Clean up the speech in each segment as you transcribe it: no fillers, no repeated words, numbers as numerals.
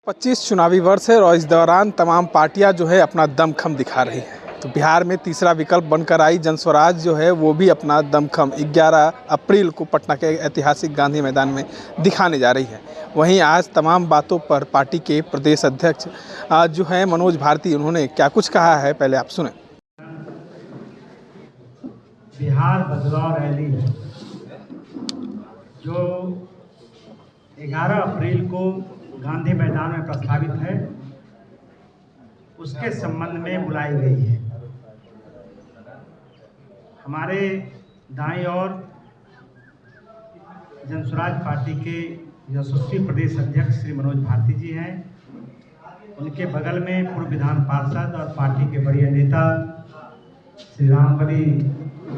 25 चुनावी वर्ष है और इस दौरान तमाम पार्टियां जो है अपना दमखम दिखा रही हैं। तो बिहार में तीसरा विकल्प बनकर आई जनस्वराज जो है वो भी अपना दमखम 11 अप्रैल को पटना के ऐतिहासिक गांधी मैदान में दिखाने जा रही है। वहीं आज तमाम बातों पर पार्टी के प्रदेश अध्यक्ष जो है मनोज भारती, उन्होंने क्या कुछ कहा है, पहले आप सुने। बिहार बदलाव रैली जो 11 अप्रैल को गांधी मैदान में प्रस्तावित है, उसके संबंध में बुलाई गई है। हमारे दाईं ओर जनस्वराज पार्टी के यशस्वी प्रदेश अध्यक्ष श्री मनोज भारती जी हैं। उनके बगल में पूर्व विधान पार्षद और पार्टी के बड़े नेता श्री रामबली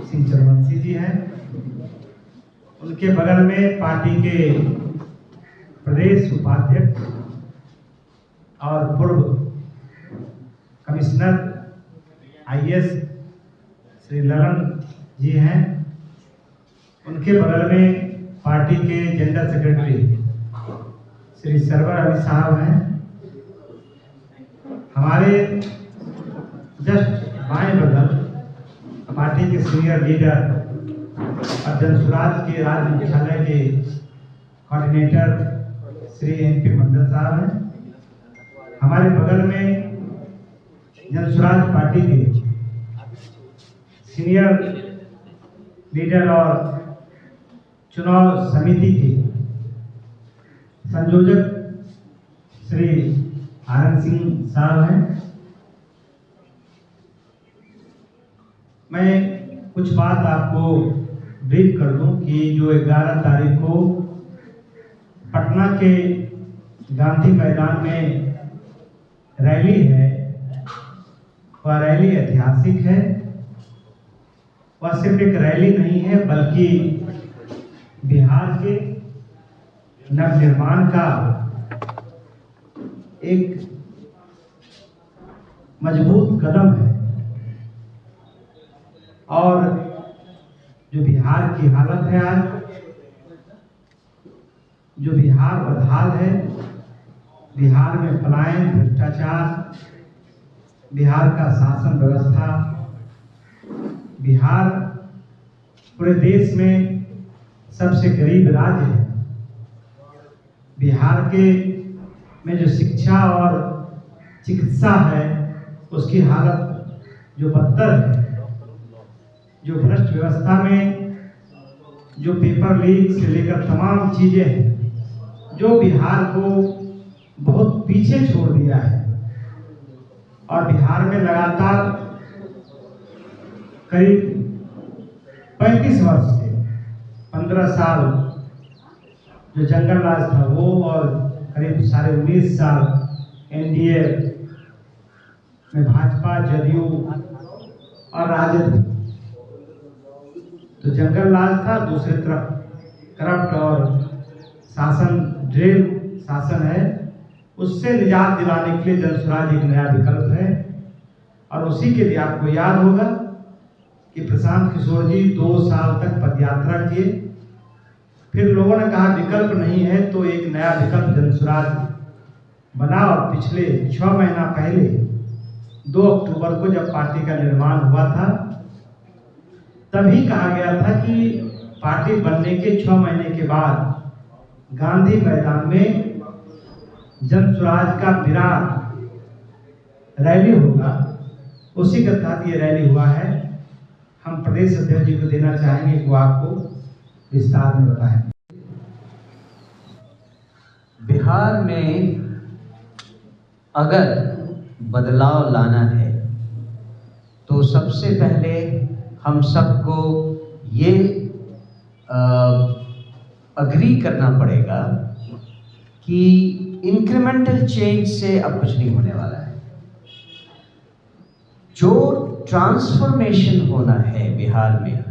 सिंह चरवंशी जी हैं। उनके बगल में पार्टी के प्रदेश उपाध्यक्ष और पूर्व कमिश्नर आईएएस श्री ललन जी हैं। उनके बगल में पार्टी के जनरल सेक्रेटरी श्री सरवर अली साहब हैं। हमारे जस्ट बाएं बगल पार्टी के सीनियर लीडर और जनस्वराज के राज्य मुख्यालय के कोऑर्डिनेटर श्री एनपी मंडल साहब हैं। हमारे बगल में जनस्वराज पार्टी के सीनियर लीडर और चुनाव समिति के संयोजक श्री आनंद सिंह साहब हैं। मैं कुछ बात आपको ब्रीफ कर दूं कि जो 11 तारीख को पटना के गांधी मैदान में रैली है, वह रैली ऐतिहासिक है। वह सिर्फ एक रैली नहीं है, बल्कि बिहार के नवनिर्माण का एक मजबूत कदम है। और जो बिहार की हालत है आज, जो बिहार बदहाल है, बिहार में पलायन, भ्रष्टाचार, बिहार का शासन व्यवस्था, बिहार पूरे देश में सबसे गरीब राज्य है। बिहार के में जो शिक्षा और चिकित्सा है, उसकी हालत जो बदतर है, जो भ्रष्ट व्यवस्था में जो पेपर लीक से लेकर तमाम चीजें हैं, जो बिहार को बहुत पीछे छोड़ दिया है। और बिहार में लगातार करीब 35 वर्ष से 15 साल जो जंगल राज था वो, और करीब 19.5 साल एनडीए में भाजपा, जदयू और राजद। तो जंगल राज था, दूसरी तरफ करप्ट और शासन, ड्रिल शासन है। उससे निजात दिलाने के लिए जनस्वराज एक नया विकल्प है। और उसी के लिए आपको याद होगा कि प्रशांत किशोर जी 2 साल तक पदयात्रा किए। फिर लोगों ने कहा विकल्प नहीं है, तो एक नया विकल्प जनस्वराज बना। और पिछले 6 महीना पहले 2 अक्टूबर को जब पार्टी का निर्माण हुआ था, तभी कहा गया था कि पार्टी बनने के 6 महीने के बाद गांधी मैदान में जनस्वराज का विराट रैली होगा। उसी के तहत ये रैली हुआ है। हम प्रदेश अध्यक्ष जी को देना चाहेंगे कि वो आपको विस्तार में बताएं। बिहार में अगर बदलाव लाना है तो सबसे पहले हम सबको ये अग्री करना पड़ेगा कि इंक्रीमेंटल चेंज से अब कुछ नहीं होने वाला है। जो ट्रांसफॉर्मेशन होना है बिहार में,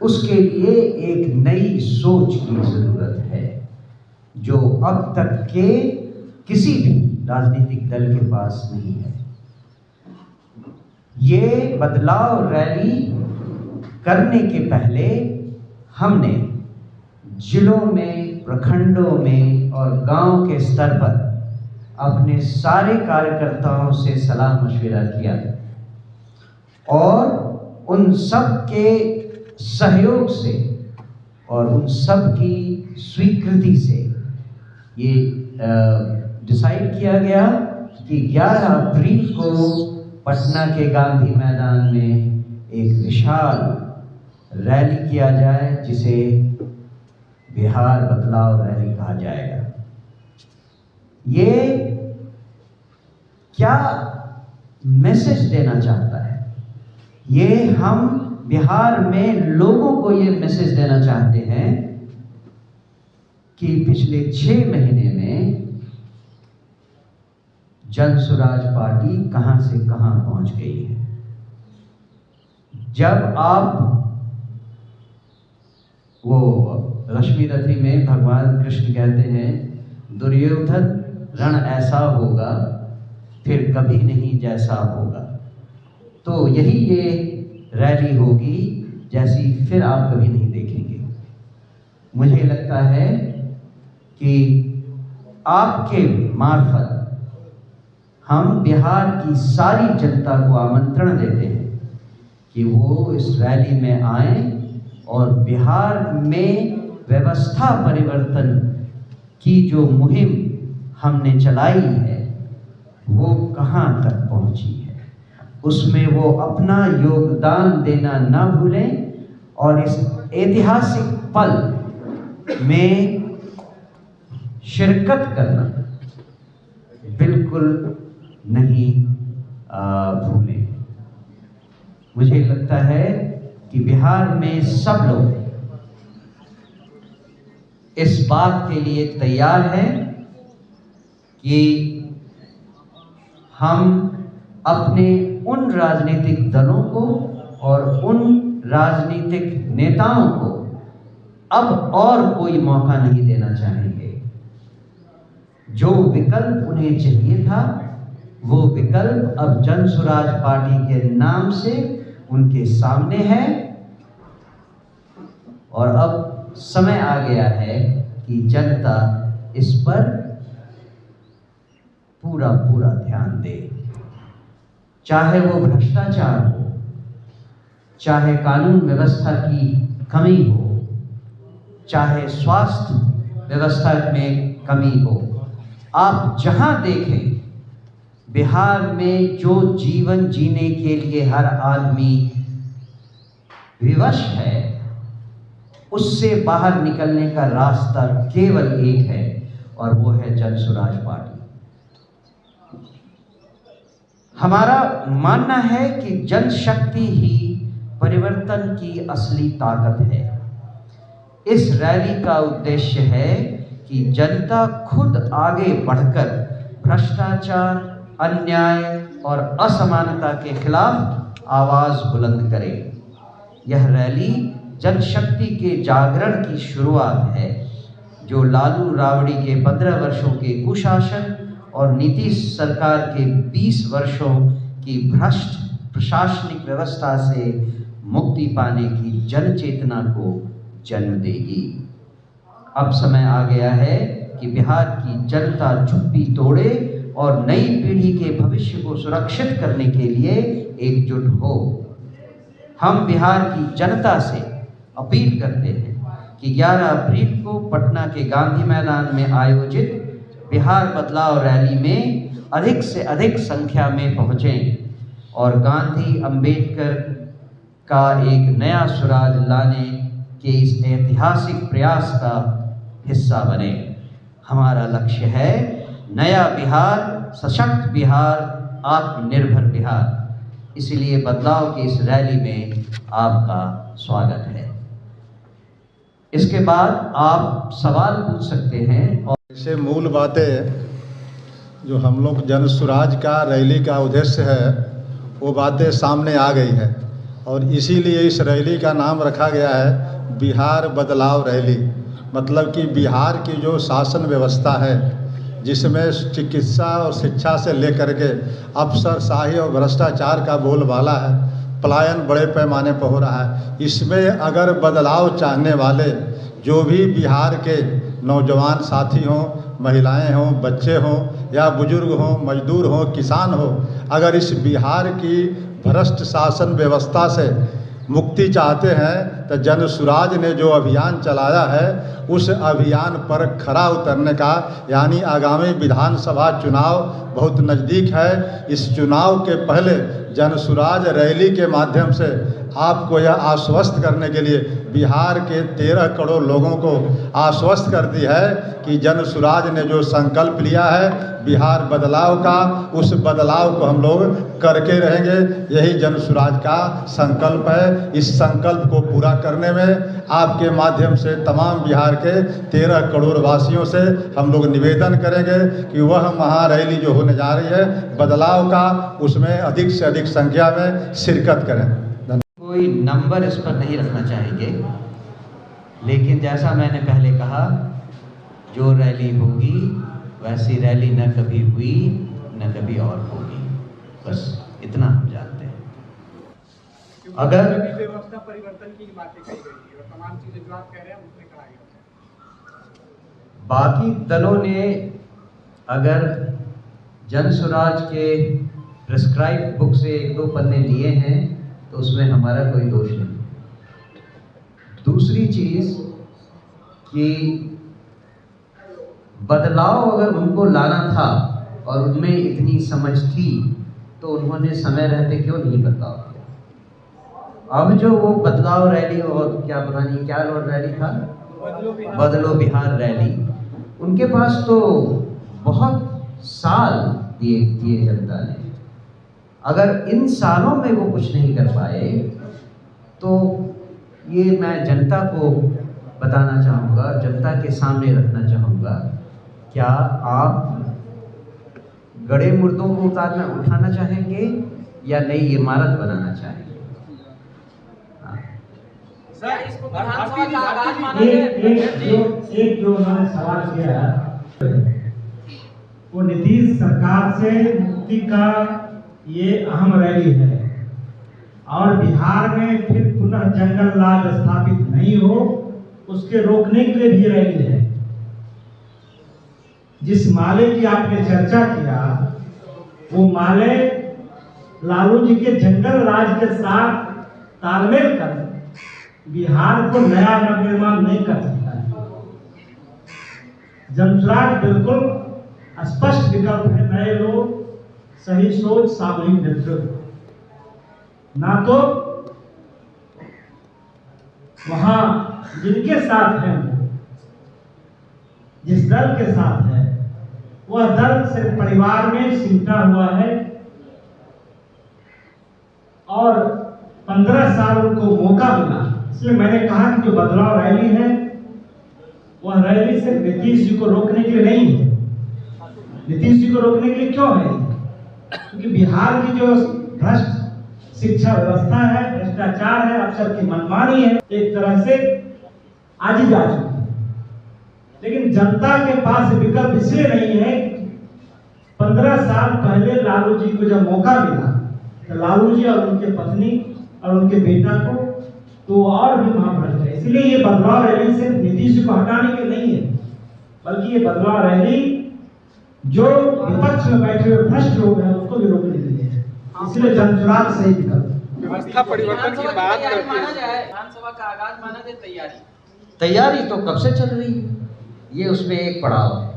उसके लिए एक नई सोच की जरूरत है, जो अब तक के किसी भी राजनीतिक दल के पास नहीं है। ये बदलाव रैली करने के पहले हमने जिलों में, प्रखंडों में और गांव के स्तर पर अपने सारे कार्यकर्ताओं से सलाह मशविरा किया और उन सब के सहयोग से और उन सब की स्वीकृति से ये डिसाइड किया गया कि 11 अप्रैल को पटना के गांधी मैदान में एक विशाल रैली किया जाए जिसे बिहार बदलाव रैली कहा जाएगा। ये क्या मैसेज देना चाहता है? ये हम बिहार में लोगों को ये मैसेज देना चाहते हैं कि पिछले 6 महीने में जन स्वराज पार्टी कहां से कहां पहुंच गई है। जब आप वो लक्ष्मी रथी में भगवान कृष्ण कहते हैं दुर्योधन रण ऐसा होगा फिर कभी नहीं जैसा होगा, तो यही ये रैली होगी जैसी फिर आप कभी नहीं देखेंगे। मुझे लगता है कि आपके मार्फत हम बिहार की सारी जनता को आमंत्रण देते हैं कि वो इस रैली में आए और बिहार में व्यवस्था परिवर्तन की जो मुहिम हमने चलाई है वो कहाँ तक पहुँची है, उसमें वो अपना योगदान देना ना भूलें और इस ऐतिहासिक पल में शिरकत करना बिल्कुल नहीं भूलें। मुझे लगता है कि बिहार में सब लोग इस बात के लिए तैयार हैं कि हम अपने उन राजनीतिक दलों को और उन राजनीतिक नेताओं को अब और कोई मौका नहीं देना चाहेंगे। जो विकल्प उन्हें चाहिए था वो विकल्प अब जन स्वराज पार्टी के नाम से उनके सामने है और अब समय आ गया है कि जनता इस पर पूरा ध्यान दे। चाहे वो भ्रष्टाचार हो, चाहे कानून व्यवस्था की कमी हो, चाहे स्वास्थ्य व्यवस्था में कमी हो, आप जहां देखें बिहार में जो जीवन जीने के लिए हर आदमी विवश है उससे बाहर निकलने का रास्ता केवल एक है और वो है जन स्वराज पार्टी। हमारा मानना है कि जनशक्ति ही परिवर्तन की असली ताकत है। इस रैली का उद्देश्य है कि जनता खुद आगे बढ़कर भ्रष्टाचार, अन्याय और असमानता के खिलाफ आवाज बुलंद करे। यह रैली जनशक्ति के जागरण की शुरुआत है जो लालू राबड़ी के 15 वर्षों के कुशासन और नीतीश सरकार के 20 वर्षों की भ्रष्ट प्रशासनिक व्यवस्था से मुक्ति पाने की जन चेतना को जन्म देगी। अब समय आ गया है कि बिहार की जनता चुप्पी तोड़े और नई पीढ़ी के भविष्य को सुरक्षित करने के लिए एकजुट हो। हम बिहार की जनता से अपील करते हैं कि 11 अप्रैल को पटना के गांधी मैदान में आयोजित बिहार बदलाव रैली में अधिक से अधिक संख्या में पहुँचें और गांधी अंबेडकर का एक नया स्वराज लाने के इस ऐतिहासिक प्रयास का हिस्सा बने। हमारा लक्ष्य है नया बिहार, सशक्त बिहार, आत्मनिर्भर बिहार। इसलिए बदलाव की इस रैली में आपका स्वागत है। इसके बाद आप सवाल पूछ सकते हैं और ऐसे मूल बातें जो हम लोग जन स्वराज का रैली का उद्देश्य है वो बातें सामने आ गई है और इसीलिए इस रैली का नाम रखा गया है बिहार बदलाव रैली। मतलब कि बिहार की जो शासन व्यवस्था है जिसमें चिकित्सा और शिक्षा से लेकर के अफसरशाही और भ्रष्टाचार का बोलबाला है, पलायन बड़े पैमाने पर हो रहा है। इसमें अगर बदलाव चाहने वाले जो भी बिहार के नौजवान साथी हों, महिलाएं हों, बच्चे हों या बुजुर्ग हो, मजदूर हो, किसान हो, अगर इस बिहार की भ्रष्ट शासन व्यवस्था से मुक्ति चाहते हैं तो जन सुराज ने जो अभियान चलाया है उस अभियान पर खरा उतरने का, यानी आगामी विधानसभा चुनाव बहुत नज़दीक है। इस चुनाव के पहले जन सुराज रैली के माध्यम से आपको यह आश्वस्त करने के लिए बिहार के 13 करोड़ लोगों को आश्वस्त करती है कि जन सुराज ने जो संकल्प लिया है बिहार बदलाव का, उस बदलाव को हम लोग करके रहेंगे। यही जन सुराज का संकल्प है। इस संकल्प को पूरा करने में आपके माध्यम से तमाम बिहार के 13 करोड़ वासियों से हम लोग निवेदन करेंगे कि वह महारैली जो होने जा रही है बदलाव का, उसमें अधिक से अधिक संख्या में शिरकत करें। कोई नंबर इस पर नहीं रखना चाहेंगे, लेकिन जैसा मैंने पहले कहा, जो रैली होगी वैसी रैली न कभी हुई न कभी और होगी, बस इतना हम जानते हैं। अगर व्यवस्था परिवर्तन की बातें कही गई है, तमाम चीजें जो आप कह रहे हैं उसमें कराई गई। बाकी दलों ने अगर जन सुराज के प्रिस्क्राइब बुक से 1-2 पन्ने लिए हैं तो उसमें हमारा कोई दोष नहीं। दूसरी चीज़ कि बदलाव अगर उनको लाना था और उनमें इतनी समझ थी तो उन्होंने समय रहते क्यों नहीं बदलाव किया। अब जो वो बदलाव रैली और क्या पता नहीं क्या रैली था, बदलो बिहार रैली, उनके पास तो बहुत साल दिए जनता ने। अगर इन सालों में वो कुछ नहीं कर पाए तो ये मैं जनता को बताना चाहूँगा, जनता के सामने रखना चाहूँगा, क्या आप गड़े मुर्दों को उठाना चाहेंगे या नई इमारत बनाना चाहेंगे? सर, इसको विधानसभा का आगाज माना जाए। एक जो उन्होंने सवाल किया वो नीतीश सरकार से मुक्ति का ये अहम रैली है और बिहार में फिर पुनः जंगल राज स्थापित नहीं हो उसके रोकने के लिए भी रैली है। जिस माले की आपने चर्चा किया वो माले लालू जी के जंगल राज के साथ तालमेल कर बिहार को नया नवनिर्माण नहीं कर सकता है। जनसुराज बिल्कुल स्पष्ट विकल्प है, नए लोग, सही सोच, सामूहिक नेतृत्व। ना तो वहां जिनके साथ हैं, जिस दल के साथ है, वह दल सिर्फ परिवार में सिमटा हुआ है और 15 साल उनको मौका मिला। इसलिए मैंने कहा कि जो बदलाव रैली है वह रैली सिर्फ नीतीश जी को रोकने के लिए नहीं है। नीतीश जी को रोकने के लिए क्यों है? क्योंकि बिहार की जो भ्रष्ट शिक्षा व्यवस्था है, भ्रष्टाचार है, अफसर की मनमानी है, एक तरह से आज ही जा चुकी है। लेकिन जनता के पास विकल्प इसलिए नहीं है। 15 साल पहले लालू जी को जब मौका मिला तो लालू जी और उनके पत्नी और उनके बेटा को तो और भी महाभ्रष्ट है। इसलिए ये बदलाव रैली सिर्फ नीतीश जी को हटाने के नहीं है, बल्कि ये बदलाव रैली जो विपक्ष में बैठे हुए भ्रष्ट लोग हैं उसको भी रोकने के लिए है। इसलिए जनसुराज सही विकल्प। व्यवस्था परिवर्तन की बात करते हैं, विधानसभा का आगाज माना जाए। तैयारी तो कब से चल रही है, ये उसमें एक पड़ाव है।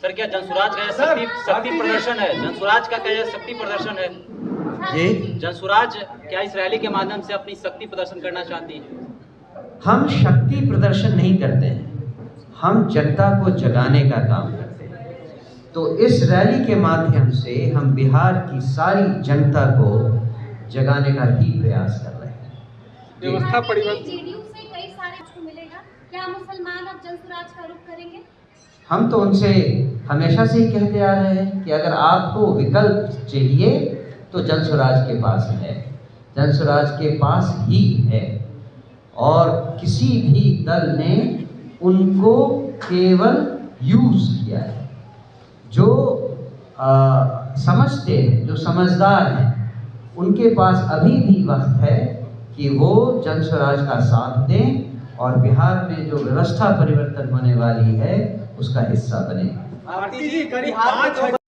सर, क्या जनसुराज का शक्ति प्रदर्शन है? जनसुराज का क्या शक्ति प्रदर्शन है? जी, जनसुराज क्या इस रैली के माध्यम से अपनी शक्ति प्रदर्शन करना चाहती है? हम शक्ति प्रदर्शन नहीं करते हैं, हम जनता को जगाने का काम करते हैं। तो इस रैली के माध्यम से हम बिहार की सारी जनता को जगाने का ही प्रयास कर रहे हैं। व्यवस्था परिवर्तन जेडीयू से कई सारे को मिलेगा, क्या मुसलमान अब जनसुराज का रुख करेंगे? हम तो उनसे हमेशा से ही कहते आ रहे हैं कि अगर आपको विकल्प चाहिए तो जनसुराज के पास है, जनसुराज के पास ही है। और किसी भी दल ने उनको केवल यूज किया है। जो समझते हैं, जो समझदार हैं, उनके पास अभी भी वक्त है कि वो जनसुराज का साथ दें और बिहार में जो व्यवस्था परिवर्तन होने वाली है उसका हिस्सा बने।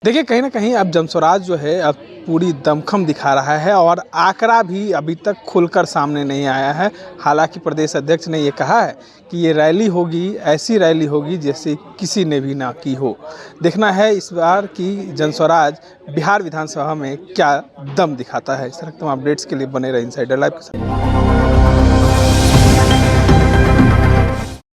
देखिए कहीं ना कहीं अब जनस्वराज जो है अब पूरी दमखम दिखा रहा है और आंकड़ा भी अभी तक खुलकर सामने नहीं आया है। हालांकि प्रदेश अध्यक्ष ने ये कहा है कि ये रैली होगी, ऐसी रैली होगी जैसे किसी ने भी ना की हो। देखना है इस बार कि जनस्वराज बिहार विधानसभा में क्या दम दिखाता है। इस तरह के तमाम अपडेट्स के लिए बने रहे इनसाइडर लाइव के साथ।